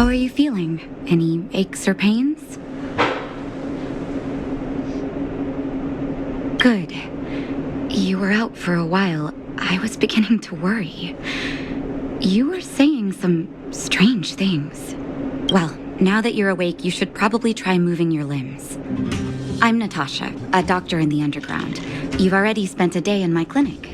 How are you feeling? Any aches or pains? Good. You were out for a while. I was beginning to worry. You were saying some strange things. Well, now that you're awake, you should probably try moving your limbs. I'm Natasha, a doctor in the underground. You've already spent a day in my clinic.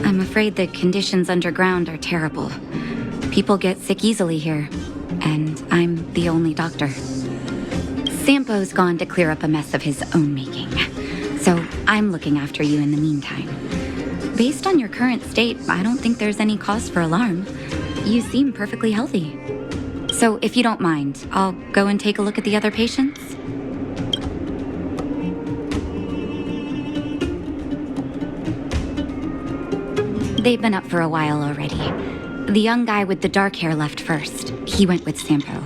I'm afraid the conditions underground are terrible. People get sick easily here, and I'm the only doctor. Sampo's gone to clear up a mess of his own making, so I'm looking after you in the meantime. Based on your current state, I don't think there's any cause for alarm. You seem perfectly healthy. So if you don't mind, I'll go and take a look at the other patients. They've been up for a while already. The young guy with the dark hair left first. He went with Sampo.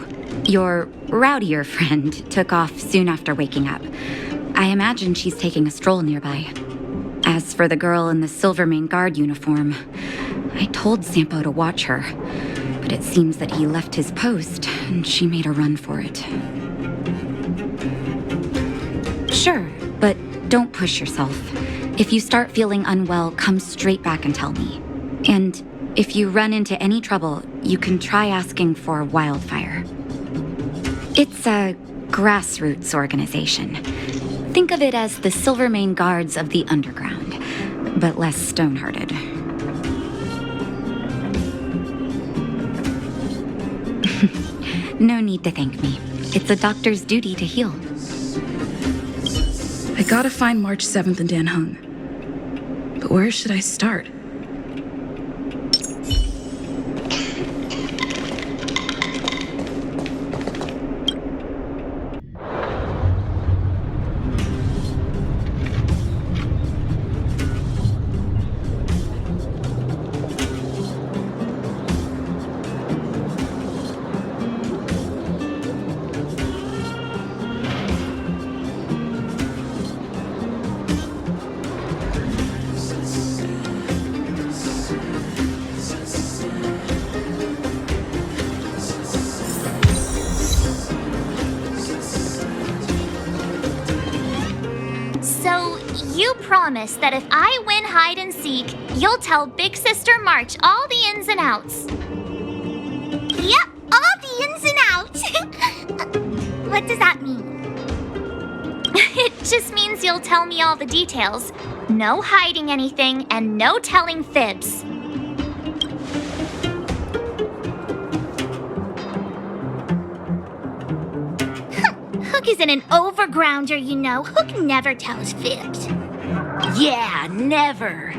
Your rowdier friend took off soon after waking up. I imagine she's taking a stroll nearby. As for the girl in the Silvermane Guard uniform, I told Sampo to watch her, but it seems that he left his post and she made a run for it. Sure, but don't push yourself. If you start feeling unwell, come straight back and tell me. And if you run into any trouble, you can try asking for Wildfire. It's a grassroots organization. Think of it as the Silvermane Guards of the Underground, but less stone-hearted. No need to thank me. It's a doctor's duty to heal. I gotta find March 7th in Dan Hung. But where should I start? So, you promise that if I win hide and seek, you'll tell Big Sister March all the ins and outs. Yep, all the ins and outs. What does that mean? It just means you'll tell me all the details. No hiding anything and no telling fibs. Hook isn't an overgrounder, you know. Hook never tells fibs. Yeah, never.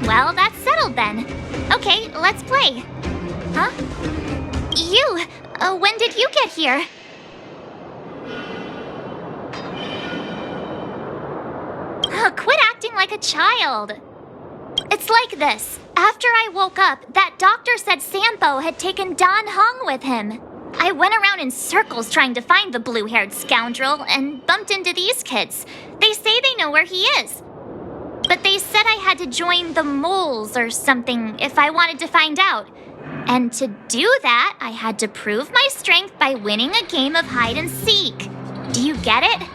Well, that's settled then. Okay, let's play. Huh? You? When did you get here? Quit acting like a child. It's like this. After I woke up, that doctor said Sampo had taken Dan Hung with him. I went around in circles trying to find the blue-haired scoundrel and bumped into these kids. They say they know where he is. But they said I had to join the moles or something if I wanted to find out. And to do that, I had to prove my strength by winning a game of hide and seek. Do you get it?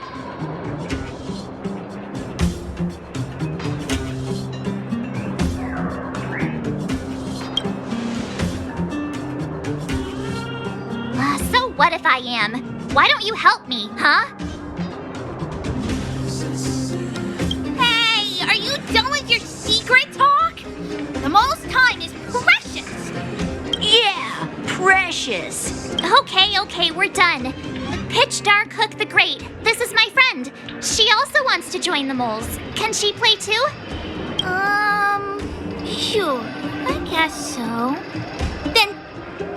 So what if I am? Why don't you help me, huh? Hey, are you done with your secret talk? The most time is precious. Yeah, precious. Okay, we're done. Pitch Dark Hook the Great. This is my friend. She also wants to join the moles. Can she play too? Sure. I guess so. Then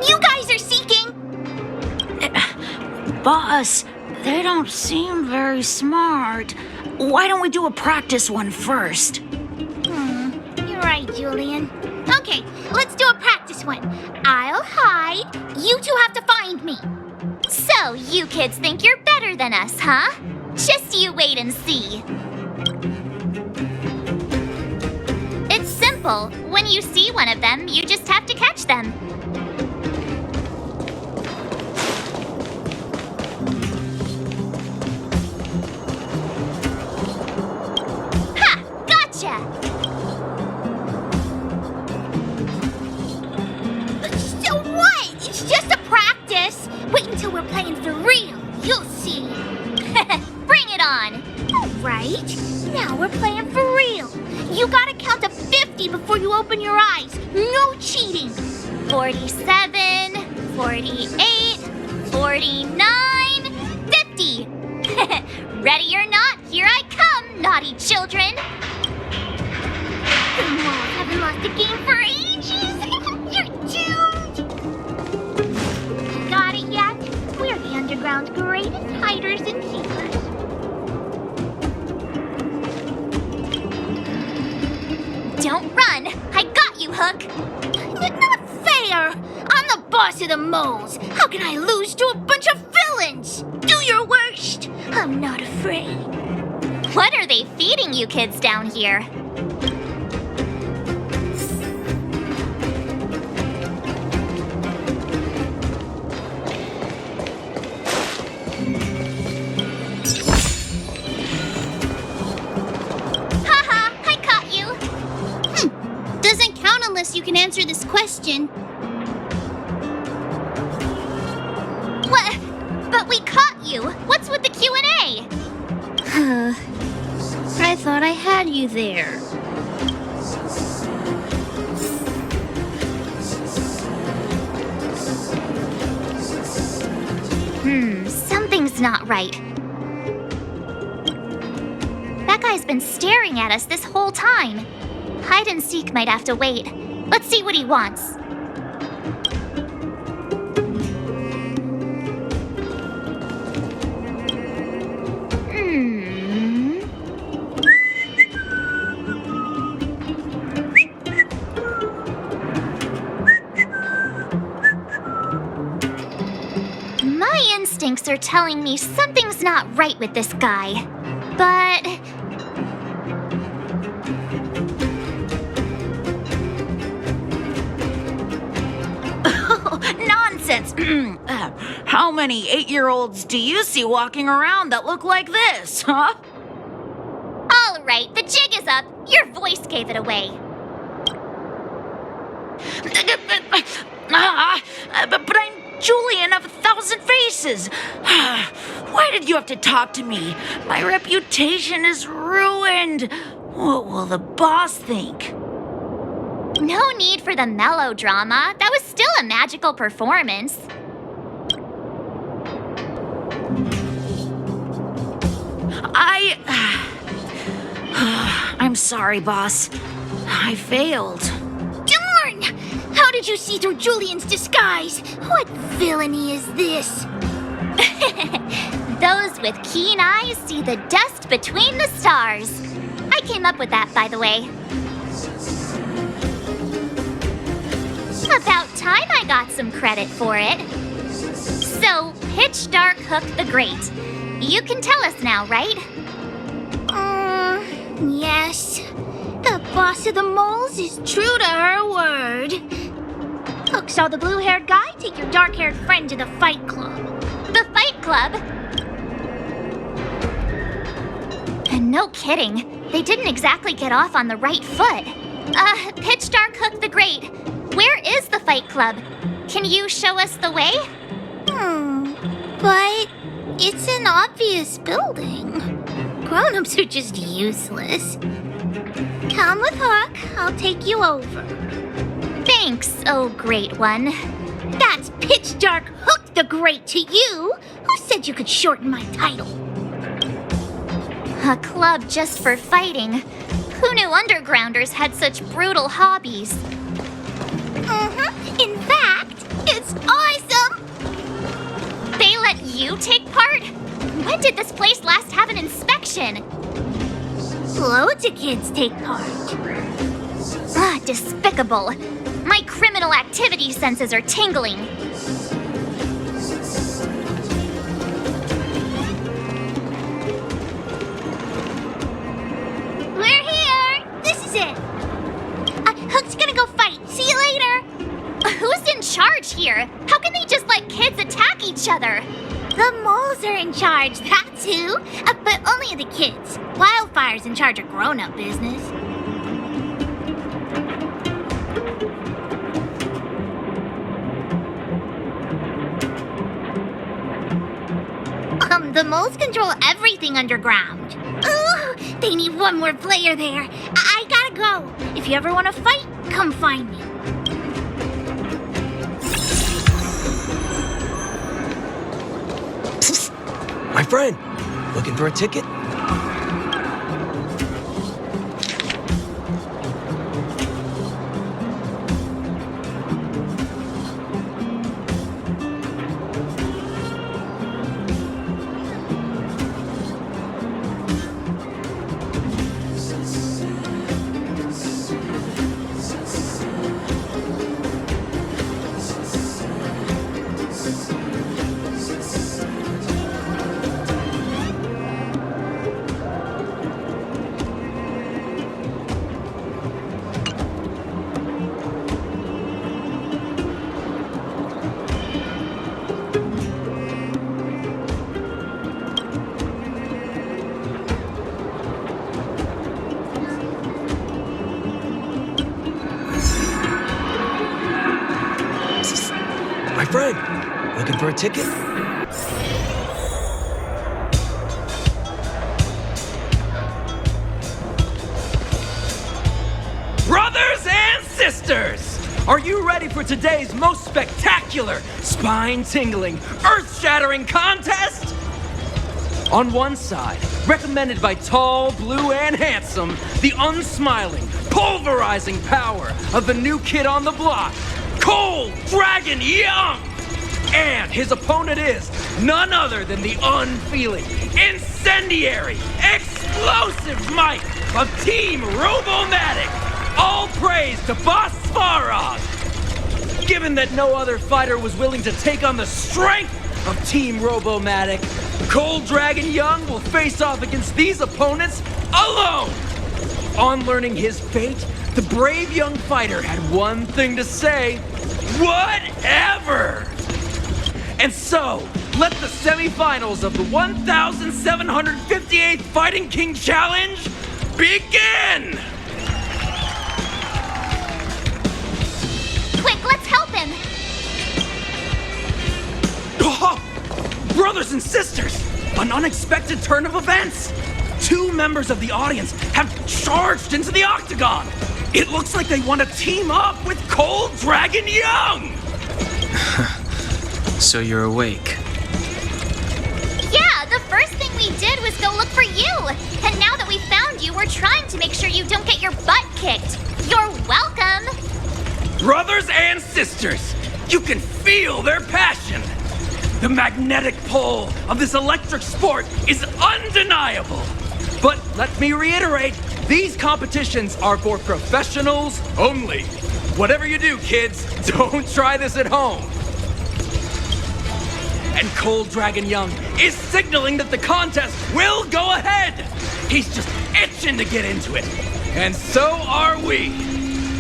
you guys are seeking. Boss, they don't seem very smart. Why don't we do a practice one first? You're right, Julian. Okay, let's do a practice one. I'll hide. You two have to find me. So, you kids think you're better than us, huh? Just you wait and see. It's simple. When you see one of them, you just have to catch them. Ha! Gotcha! So what? It's just a practice. Wait until we're playing for real. You'll see. Bring it on. All right. Now we're playing for real. You gotta count to 50 before you open your eyes. No cheating. 47, 48, 49, 50. Ready or not, here I come, naughty children. Come on, haven't lost a game for ages. You're doomed. Got it yet? We're the underground's greatest hiders and seekers. Don't run! I got you, Hook! Not fair! I'm the boss of the moles! How can I lose to a bunch of villains? Do your worst! I'm not afraid. What are they feeding you kids down here? You can answer this question. What? But we caught you. What's with the Q&A? I thought I had you there. Something's not right. That guy's been staring at us this whole time. Hide and seek might have to wait. Let's see what he wants. My instincts are telling me something's not right with this guy. But Nonsense! How many 8-year-olds do you see walking around that look like this, huh? all right, the jig is up. Your voice gave it away. But I'm Julian of 1,000 Faces. Why did you have to talk to me? My reputation is ruined. What will the boss think? No need for the melodrama. That was still a magical performance. I'm sorry, boss. I failed. Darn! How did you see through Julian's disguise? What villainy is this? Those with keen eyes see the dust between the stars. I came up with that, by the way. About time I got some credit for it. So, Pitch Dark Hook the Great. You can tell us now, right? Yes. The boss of the moles is true to her word. Hook saw the blue-haired guy take your dark-haired friend to the fight club. The Fight Club? And no kidding, they didn't exactly get off on the right foot. Pitch Dark Hook the Great, where is the Fight Club? Can you show us the way? But it's an obvious building. Grown-ups are just useless. Come with Hook, I'll take you over. Thanks, oh great one. That's Pitch Dark Hook the Great to you. Who said you could shorten my title? A club just for fighting. Who knew undergrounders had such brutal hobbies? In fact, it's awesome! They let you take part? When did this place last have an inspection? Loads of kids take part. Despicable. My criminal activity senses are tingling. in charge, that's who. But only the kids. Wildfire's in charge of grown-up business. The moles control everything underground. Ooh, they need one more player there. I gotta go. If you ever want to fight, come find me. My friend, looking for a ticket? My friend, looking for a ticket? Brothers and sisters, are you ready for today's most spectacular, spine-tingling, earth-shattering contest? On one side, recommended by tall, blue, and handsome, the unsmiling, pulverizing power of the new kid on the block, Cold Dragon Young! And his opponent is none other than the unfeeling, incendiary, explosive might of Team Robomatic! All praise to Boss Svarog! Given that no other fighter was willing to take on the strength of Team Robomatic, Cold Dragon Young will face off against these opponents alone! On learning his fate, the brave young fighter had one thing to say: whatever! And so, let the semifinals of the 1758th Fighting King Challenge begin! Quick, let's help him! Oh, brothers and sisters, an unexpected turn of events! Two members of the audience have charged into the octagon! It looks like they want to team up with Cold Dragon Young! So you're awake. Yeah, the first thing we did was go look for you! And now that we found you, we're trying to make sure you don't get your butt kicked. You're welcome! Brothers and sisters, you can feel their passion! The magnetic pull of this electric sport is undeniable! But let me reiterate, these competitions are for professionals only. Whatever you do, kids, don't try this at home. And Cold Dragon Young is signaling that the contest will go ahead. He's just itching to get into it. And so are we.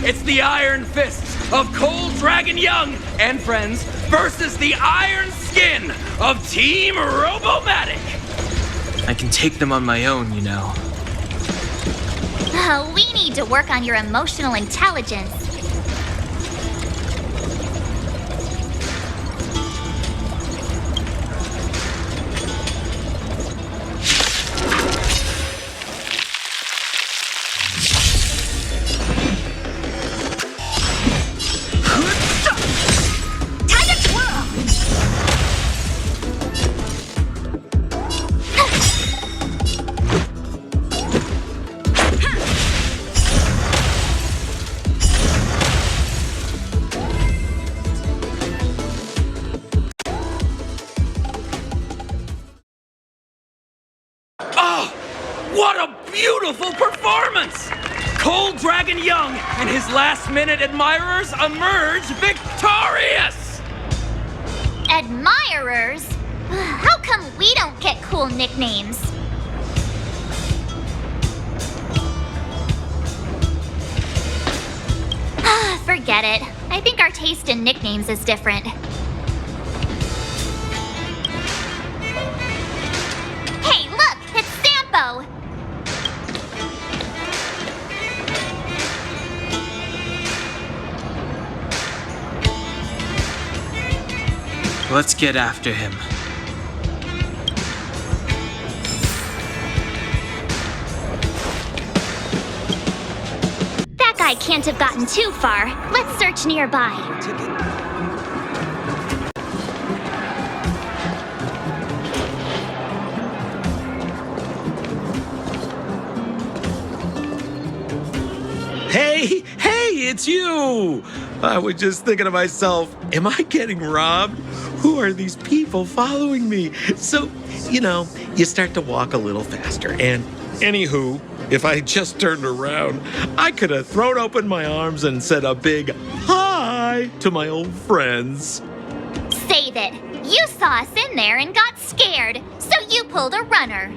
It's the Iron Fists of Cold Dragon Young and friends versus the Iron Skin of Team Robomatic. I can take them on my own, you know. We need to work on your emotional intelligence. What a beautiful performance! Cold Dragon Young and his last-minute admirers emerge victorious! Admirers? How come we don't get cool nicknames? Forget it. I think our taste in nicknames is different. let's get after him. That guy can't have gotten too far. Let's search nearby. Hey, it's you! I was just thinking to myself, am I getting robbed? Who are these people following me? So, you start to walk a little faster. And anywho, if I just turned around, I could have thrown open my arms and said a big hi to my old friends. Save it. You saw us in there and got scared, so you pulled a runner.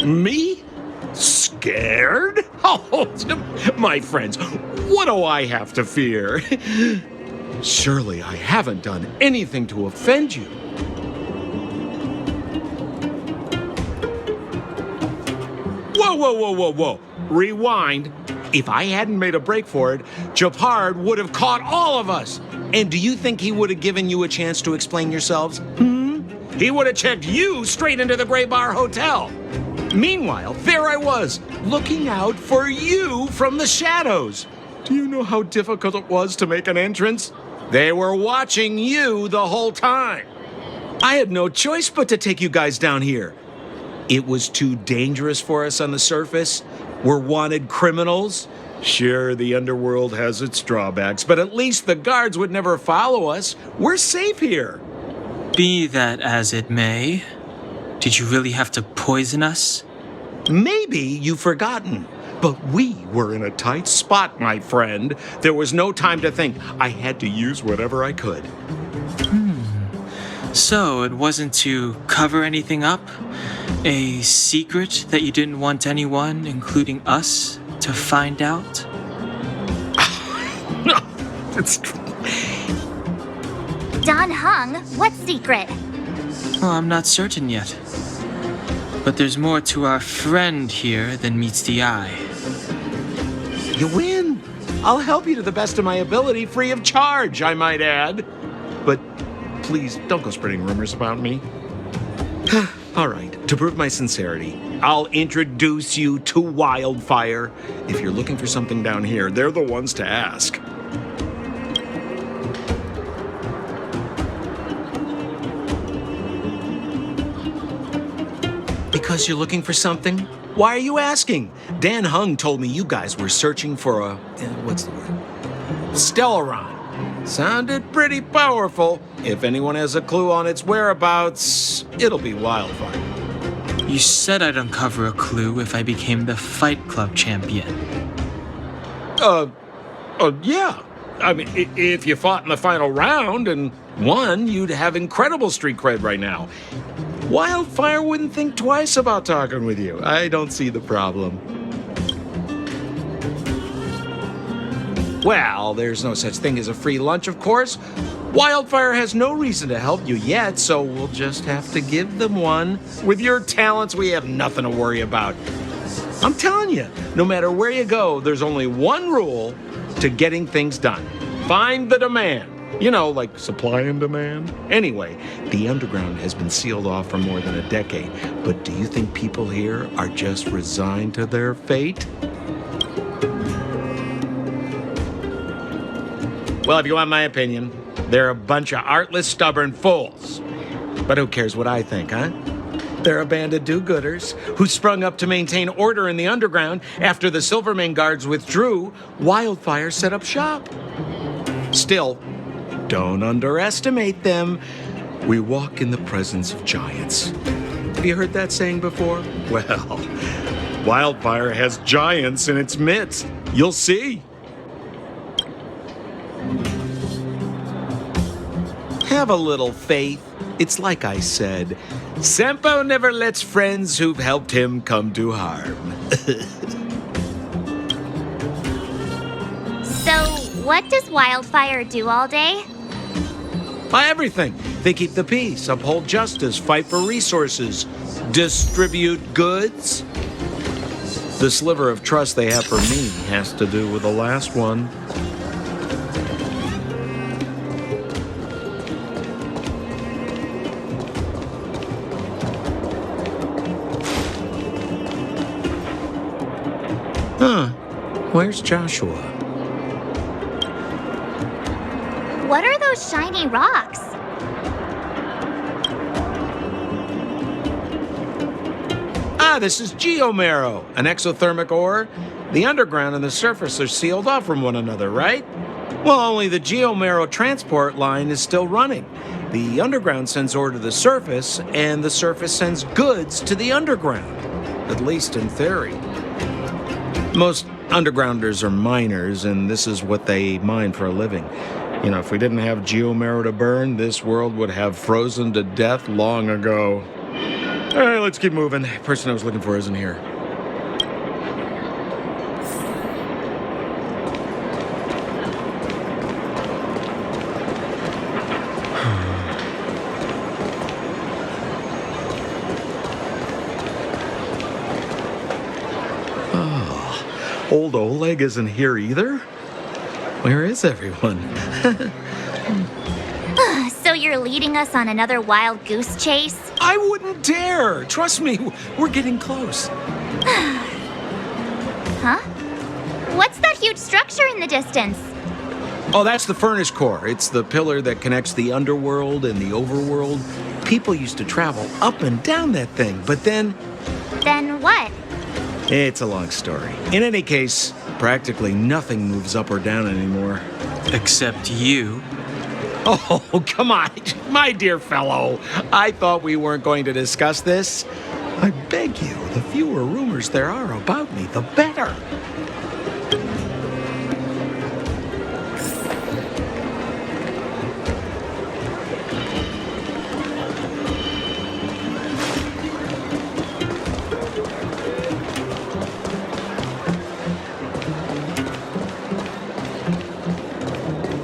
Me? Scared? Oh, my friends, what do I have to fear? Surely I haven't done anything to offend you. Whoa. Rewind. If I hadn't made a break for it, Japard would have caught all of us. And do you think he would have given you a chance to explain yourselves? He would have checked you straight into the Gray Bar Hotel. Meanwhile, there I was, looking out for you from the shadows. Do you know how difficult it was to make an entrance? They were watching you the whole time. I had no choice but to take you guys down here. It was too dangerous for us on the surface. We're wanted criminals. Sure, the underworld has its drawbacks, but at least the guards would never follow us. We're safe here. Be that as it may, did you really have to poison us? Maybe you've forgotten, but we were in a tight spot, my friend. There was no time to think. I had to use whatever I could. So it wasn't to cover anything up? A secret that you didn't want anyone, including us, to find out? No, it's... Don Hung, what secret? Well, I'm not certain yet. But there's more to our friend here than meets the eye. You win. I'll help you to the best of my ability, free of charge, I might add. But please, don't go spreading rumors about me. All right, to prove my sincerity, I'll introduce you to Wildfire. If you're looking for something down here, they're the ones to ask. Because you're looking for something? Why are you asking? Dan Hung told me you guys were searching for a... what's the word? Stellaron. Sounded pretty powerful. If anyone has a clue on its whereabouts, it'll be Wildfire. You said I'd uncover a clue if I became the Fight Club champion. Yeah. I mean, if you fought in the final round and won, you'd have incredible street cred right now. Wildfire wouldn't think twice about talking with you. I don't see the problem. Well, there's no such thing as a free lunch, of course. Wildfire has no reason to help you yet, so we'll just have to give them one. With your talents, we have nothing to worry about. I'm telling you, no matter where you go, there's only one rule to getting things done. Find the demand. You know, like supply and demand. Anyway, the underground has been sealed off for more than a decade. But do you think people here are just resigned to their fate? Well, if you want my opinion, they're a bunch of artless, stubborn fools. But who cares what I think, huh? They're a band of do-gooders who sprung up to maintain order in the underground. After the Silvermane guards withdrew, Wildfire set up shop. Still, don't underestimate them. We walk in the presence of giants. Have you heard that saying before? Well, Wildfire has giants in its midst. You'll see. Have a little faith. It's like I said, Sampo never lets friends who've helped him come to harm. So, what does Wildfire do all day? Everything. They keep the peace, uphold justice, fight for resources, distribute goods. The sliver of trust they have for me has to do with the last one. Huh. Where's Joshua? What are those shiny rocks? Ah, this is geomarrow, an exothermic ore. The underground and the surface are sealed off from one another, right? Well, only the geomarrow transport line is still running. The underground sends ore to the surface, and the surface sends goods to the underground. At least in theory. Most undergrounders are miners, and this is what they mine for a living. You know, if we didn't have geomarrow to burn, this world would have frozen to death long ago. All right, let's keep moving. The person I was looking for isn't here. Old Oleg isn't here either? Where is everyone? So you're leading us on another wild goose chase? I wouldn't dare! Trust me, we're getting close. Huh? What's that huge structure in the distance? Oh, that's the furnace core. It's the pillar that connects the underworld and the overworld. People used to travel up and down that thing, but then... Then what? It's a long story. In any case, practically nothing moves up or down anymore. Except you. Oh, come on, my dear fellow. I thought we weren't going to discuss this. I beg you, the fewer rumors there are about me, the better.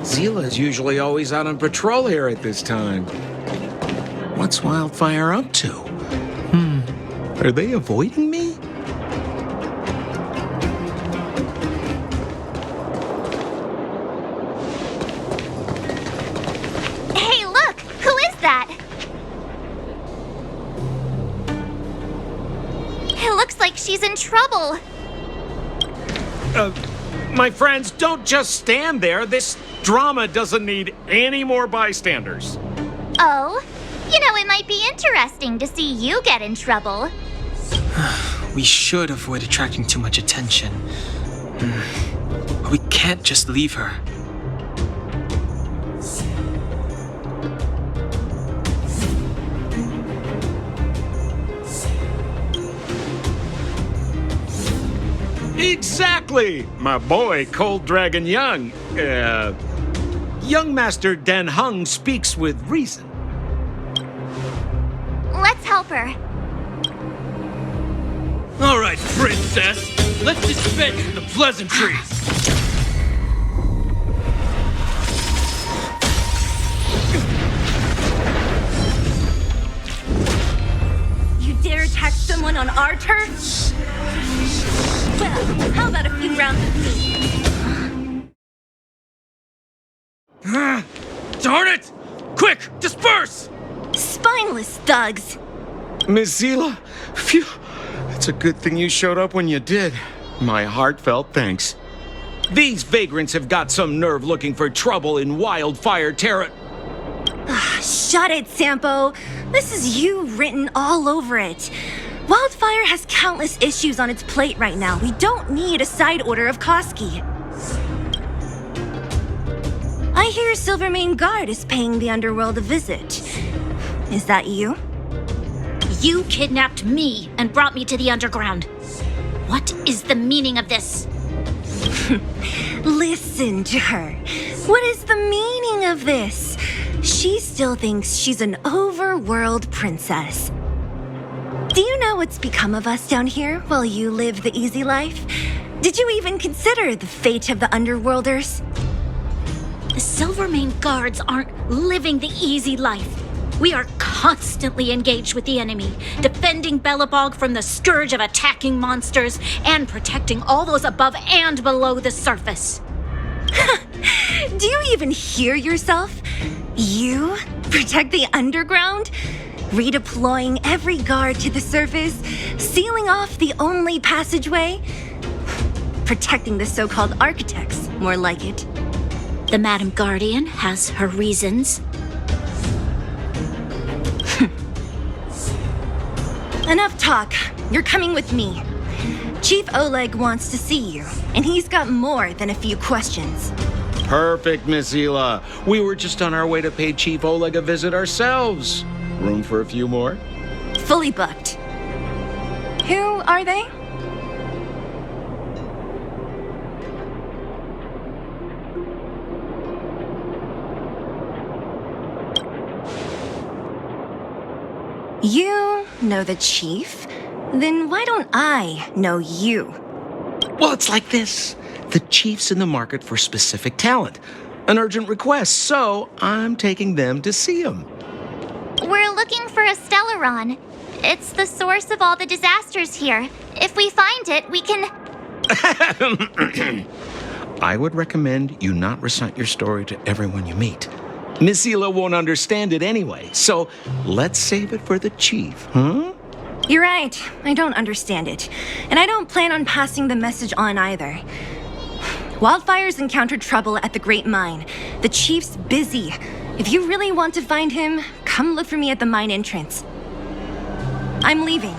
Zila's usually always out on patrol here at this time. What's Wildfire up to? Are they avoiding me? Hey, look! Who is that? It looks like she's in trouble. My friends, don't just stand there. This drama doesn't need any more bystanders. Oh? You know, it might be interesting to see you get in trouble. We should avoid attracting too much attention. But we can't just leave her. Exactly! My boy, Cold Dragon Young. Young Master Dan Hung speaks with reason. Let's help her. All right, princess. Let's dispense with the pleasantries. You dare attack someone on our turf? Well, how about a few rounds of me? Darn it! Quick, disperse! Spineless thugs! Miss Zila, phew. It's a good thing you showed up when you did. My heartfelt thanks. These vagrants have got some nerve looking for trouble in Wildfire Terra. Shut it, Sampo. This is you written all over it. Wildfire has countless issues on its plate right now. We don't need a side order of Koski. I hear Silvermane Guard is paying the underworld a visit. Is that you? You kidnapped me and brought me to the underground. What is the meaning of this? Listen to her. What is the meaning of this? She still thinks she's an overworld princess. Do you know what's become of us down here while you live the easy life? Did you even consider the fate of the underworlders? The Silvermane Guards aren't living the easy life. We are constantly engaged with the enemy, defending Belobog from the scourge of attacking monsters and protecting all those above and below the surface. Do you even hear yourself? You protect the underground? Redeploying every guard to the surface, sealing off the only passageway? protecting the so-called architects, more like it. The Madam Guardian has her reasons. Enough talk. You're coming with me. Chief Oleg wants to see you, and he's got more than a few questions. Perfect, Miss Hila. We were just on our way to pay Chief Oleg a visit ourselves. Room for a few more? Fully booked. Who are they? You know the chief? Then why don't I know you? Well, it's like this. The chief's in the market for specific talent. An urgent request, so I'm taking them to see him. We're looking for a Stellaron. It's the source of all the disasters here. If we find it, we can... I would recommend you not recite your story to everyone you meet. Miss Hila won't understand it anyway, so let's save it for the chief, huh? You're right. I don't understand it. And I don't plan on passing the message on either. Wildfire's encountered trouble at the Great Mine. The chief's busy. If you really want to find him, come look for me at the mine entrance. I'm leaving.